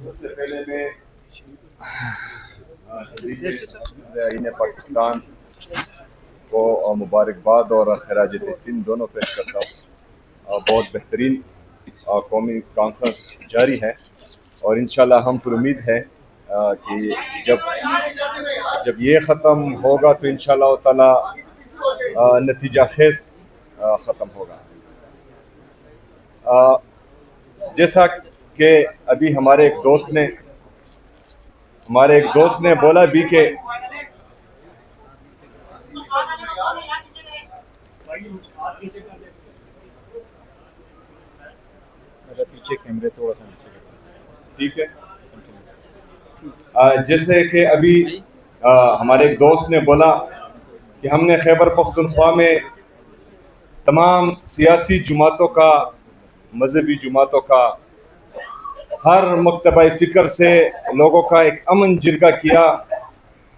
سب سے پہلے میں پاکستان کو مبارکباد اور خراج تحسین دونوں پیش کرتا ہوں. بہت بہترین قومی کانفرنس جاری ہے اور انشاءاللہ ہم پر امید ہے کہ جب یہ ختم ہوگا تو انشاءاللہ تعالی نتیجہ خیز ختم ہوگا. جیسا کہ ابھی ہمارے ایک دوست نے بولا بھی کہ پیچھے کیمرے تھوڑا سا ٹھیک ہے. جیسے کہ ابھی ہمارے ایک دوست نے بولا کہ ہم نے خیبر پختونخوا میں تمام سیاسی جماعتوں کا، مذہبی جماعتوں کا، ہر مکتبہ فکر سے لوگوں کا ایک امن جرگہ کیا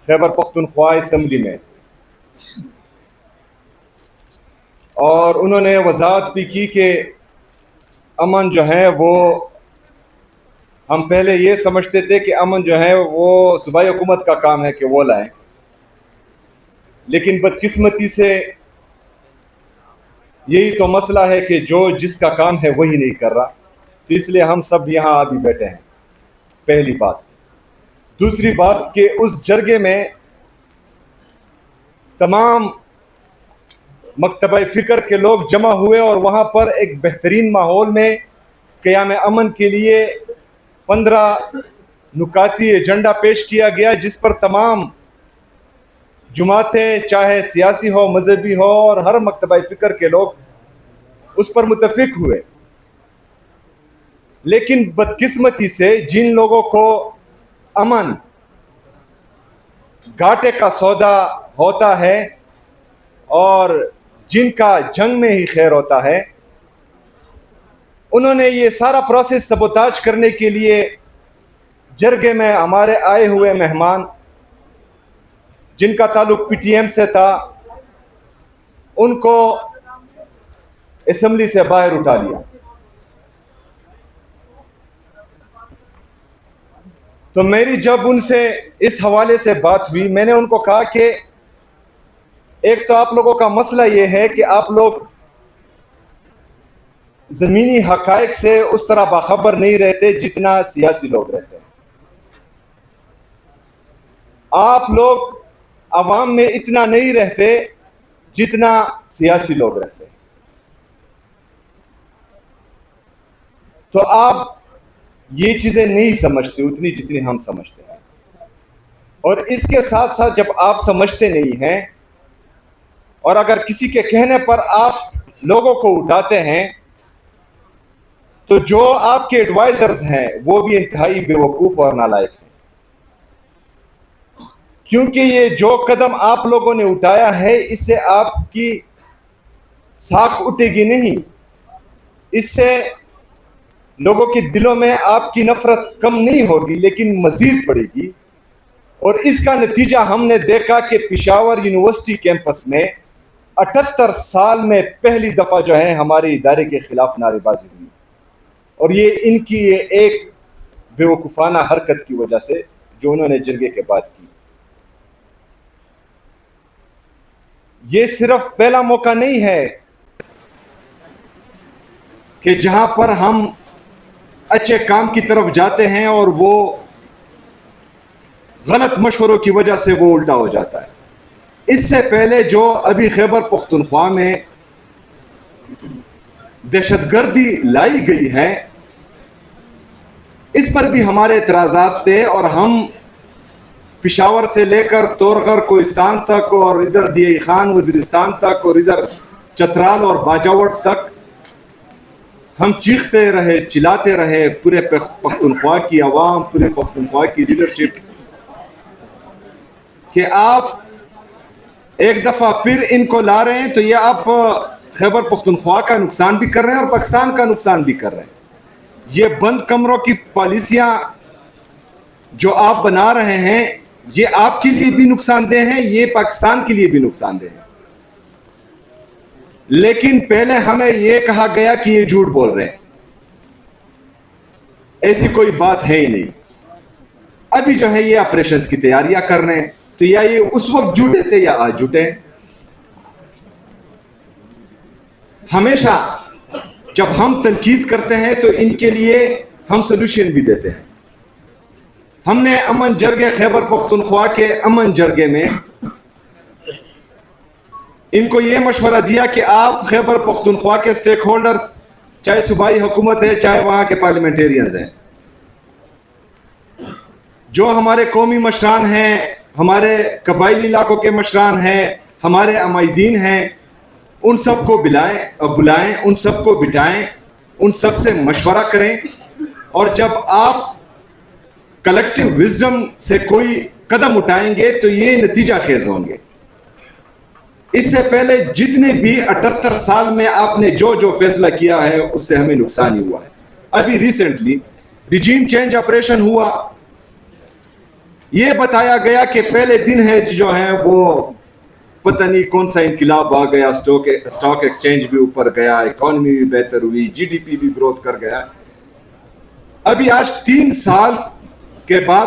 خیبر پختونخوا اسمبلی میں، اور انہوں نے وضاحت بھی کی کہ امن جو ہے وہ ہم پہلے یہ سمجھتے تھے کہ امن جو ہے وہ صوبائی حکومت کا کام ہے کہ وہ لائیں، لیکن بدقسمتی سے یہی تو مسئلہ ہے کہ جو جس کا کام ہے وہی نہیں کر رہا، تو اس لیے ہم سب یہاں ابھی بیٹھے ہیں. پہلی بات. دوسری بات کہ اس جرگے میں تمام مکتبہ فکر کے لوگ جمع ہوئے اور وہاں پر ایک بہترین ماحول میں قیام امن کے لیے 15 نکاتی ایجنڈا پیش کیا گیا، جس پر تمام جماعتیں چاہے سیاسی ہو، مذہبی ہو، اور ہر مکتبہ فکر کے لوگ اس پر متفق ہوئے. لیکن بدقسمتی سے جن لوگوں کو امن گھاٹے کا سودا ہوتا ہے اور جن کا جنگ میں ہی خیر ہوتا ہے، انہوں نے یہ سارا پروسیس سبوتاج کرنے کے لیے جرگے میں ہمارے آئے ہوئے مہمان جن کا تعلق پی ٹی ایم سے تھا ان کو اسمبلی سے باہر اٹھا لیا. تو میری جب ان سے اس حوالے سے بات ہوئی، میں نے ان کو کہا کہ ایک تو آپ لوگوں کا مسئلہ یہ ہے کہ آپ لوگ زمینی حقائق سے اس طرح باخبر نہیں رہتے جتنا سیاسی لوگ رہتے ہیں. آپ لوگ عوام میں اتنا نہیں رہتے جتنا سیاسی لوگ رہتے ہیں. تو آپ یہ چیزیں نہیں سمجھتے اتنی جتنی ہم سمجھتے ہیں، اور اس کے ساتھ ساتھ جب آپ سمجھتے نہیں ہیں اور اگر کسی کے کہنے پر آپ لوگوں کو اٹھاتے ہیں، تو جو آپ کے ایڈوائزرز ہیں وہ بھی انتہائی بے وقوف اور نالائق ہیں، کیونکہ یہ جو قدم آپ لوگوں نے اٹھایا ہے اس سے آپ کی ساکھ اٹھے گی نہیں، اس سے لوگوں کے دلوں میں آپ کی نفرت کم نہیں ہوگی لیکن مزید بڑھے گی. اور اس کا نتیجہ ہم نے دیکھا کہ پشاور یونیورسٹی کیمپس میں 78 سال میں پہلی دفعہ جو ہے ہمارے ادارے کے خلاف نعرے بازی ہوئی، اور یہ ان کی ایک بیوقوفانہ حرکت کی وجہ سے جو انہوں نے جرگے کے بعد کی. یہ صرف پہلا موقع نہیں ہے کہ جہاں پر ہم اچھے کام کی طرف جاتے ہیں اور وہ غلط مشوروں کی وجہ سے وہ الٹا ہو جاتا ہے. اس سے پہلے جو ابھی خیبر پختونخوا میں دہشت گردی لائی گئی ہے اس پر بھی ہمارے اعتراضات تھے، اور ہم پشاور سے لے کر تورغر کوہستان تک اور ادھر ڈی خان وزیرستان تک اور ادھر چترال اور باجاوٹ تک ہم چیختے رہے، چلاتے رہے، پورے پختونخوا کی عوام، پورے پختونخوا کی لیڈرشپ، کہ آپ ایک دفعہ پھر ان کو لا رہے ہیں تو یہ آپ خیبر پختونخوا کا نقصان بھی کر رہے ہیں اور پاکستان کا نقصان بھی کر رہے ہیں. یہ بند کمروں کی پالیسیاں جو آپ بنا رہے ہیں یہ آپ کے لیے بھی نقصان دہ ہیں، یہ پاکستان کے لیے بھی نقصان دہ ہیں. لیکن پہلے ہمیں یہ کہا گیا کہ یہ جھوٹ بول رہے ہیں، ایسی کوئی بات ہے ہی نہیں. ابھی جو ہے یہ آپریشنز کی تیاریاں کر رہے ہیں. تو یا یہ اس وقت جھوٹے تھے یا آج جھوٹے ہیں. ہمیشہ جب ہم تنقید کرتے ہیں تو ان کے لیے ہم سلوشن بھی دیتے ہیں. ہم نے امن جرگے خیبر پختونخوا کے امن جرگے میں ان کو یہ مشورہ دیا کہ آپ خیبر پختونخوا کے سٹیک ہولڈرز، چاہے صوبائی حکومت ہے چاہے وہاں کے پارلیمنٹیرینز ہیں، جو ہمارے قومی مشران ہیں، ہمارے قبائلی علاقوں کے مشران ہیں، ہمارے عمائدین ہیں، ان سب کو بلائیں، ان سب کو بٹھائیں، ان سب سے مشورہ کریں. اور جب آپ کلیکٹیو وزڈم سے کوئی قدم اٹھائیں گے تو یہ نتیجہ خیز ہوں گے. اس سے پہلے جتنے بھی 78 سال میں آپ نے جو فیصلہ کیا ہے اس سے ہمیں نقصان ہی ہوا ہے. ابھی ریسنٹلی ریجیم چینج آپریشن ہوا، یہ بتایا گیا کہ پہلے دن ہے جو ہے وہ پتہ نہیں کون سا انقلاب آ گیا، اسٹاک ایکسچینج بھی اوپر گیا، اکانومی بھی بہتر ہوئی، جی ڈی پی بھی گروتھ کر گیا. ابھی آج 3 سال کے بعد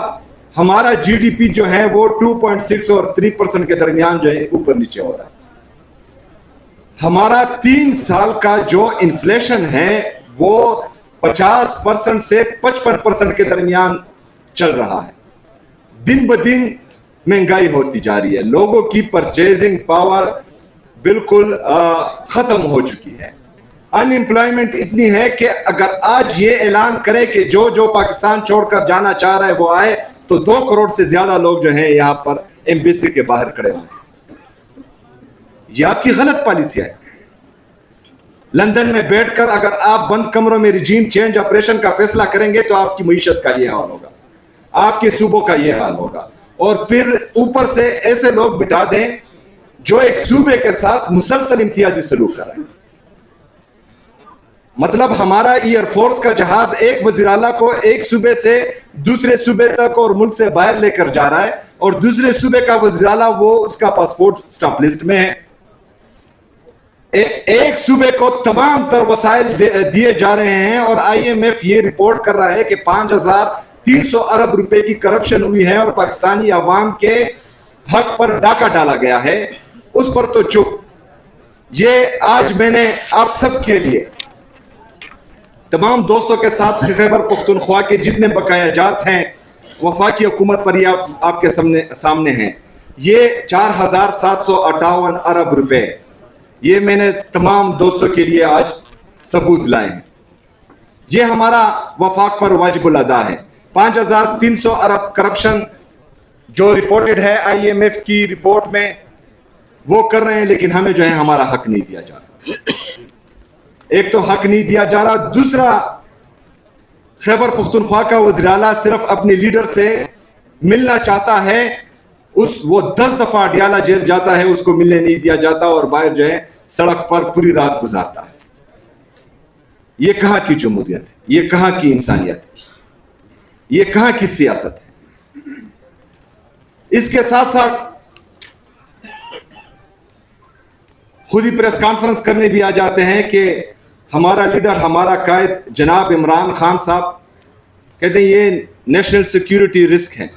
ہمارا جی ڈی پی جو ہے وہ 2.6 اور 3% کے درمیان جو ہے اوپر نیچے ہو رہا ہے. ہمارا 3 سال کا جو انفلیشن ہے وہ 50% سے 55% کے درمیان چل رہا ہے. دن بدن مہنگائی ہوتی جا رہی ہے، لوگوں کی پرچیزنگ پاور بالکل ختم ہو چکی ہے. ان امپلائمنٹ اتنی ہے کہ اگر آج یہ اعلان کرے کہ جو پاکستان چھوڑ کر جانا چاہ رہا ہے وہ آئے تو 2 کروڑ سے زیادہ لوگ جو ہیں یہاں پر ایمبیسی کے باہر کھڑے ہوئے. یہ آپ کی غلط پالیسی ہے. لندن میں بیٹھ کر اگر آپ بند کمروں میں ریجیم چینج آپریشن کا فیصلہ کریں گے تو آپ کی معیشت کا یہ حال ہوگا، آپ کے صوبوں کا یہ حال ہوگا. اور پھر اوپر سے ایسے لوگ بٹھا دیں جو ایک صوبے کے ساتھ مسلسل امتیازی سلوک کر رہے ہیں. مطلب ہمارا ایئر فورس کا جہاز ایک وزیر اعلیٰ کو ایک صوبے سے دوسرے صوبے تک اور ملک سے باہر لے کر جا رہا ہے، اور دوسرے صوبے کا وزیر اعلیٰ وہ اس کا پاسپورٹ سٹاپ لسٹ میں ہے. ایک صوبے کو تمام تر وسائل دیے جا رہے ہیں، اور آئی ایم ایف یہ رپورٹ کر رہا ہے کہ 5,300 ارب روپے کی کرپشن ہوئی ہے اور پاکستانی عوام کے حق پر ڈاکہ ڈالا گیا ہے. اس پر تو چپ. یہ آج میں نے آپ سب کے لیے تمام دوستوں کے ساتھ خیبر پختونخوا کے جتنے بقایا جات ہیں وفاقی حکومت پر یہ آپ کے سامنے ہیں. یہ 4,758 ارب روپے یہ میں نے تمام دوستوں کے لیے آج ثبوت لائے ہیں. یہ ہمارا وفاق پر واجب الادا ہے. 5,300 ارب کرپشن جو رپورٹڈ ہے آئی ایم ایف کی رپورٹ میں وہ کر رہے ہیں، لیکن ہمیں جو ہے ہمارا حق نہیں دیا جا رہا. ایک تو حق نہیں دیا جا رہا، دوسرا خیبر پختونخوا کا وزیر اعلیٰ صرف اپنے لیڈر سے ملنا چاہتا ہے، وہ 10 دفعہ ڈیالہ جیل جاتا ہے، اس کو ملنے نہیں دیا جاتا اور باہر جو ہے سڑک پر پوری رات گزارتا ہے. یہ کہاں کی جمہوریت ہے؟ یہ کہاں کی انسانیت ہے؟ یہ کہاں کی سیاست ہے؟ اس کے ساتھ ساتھ خود ہی پریس کانفرنس کرنے بھی آ جاتے ہیں کہ ہمارا لیڈر، ہمارا قائد جناب عمران خان صاحب کہتے ہیں یہ نیشنل سیکیورٹی رسک ہے.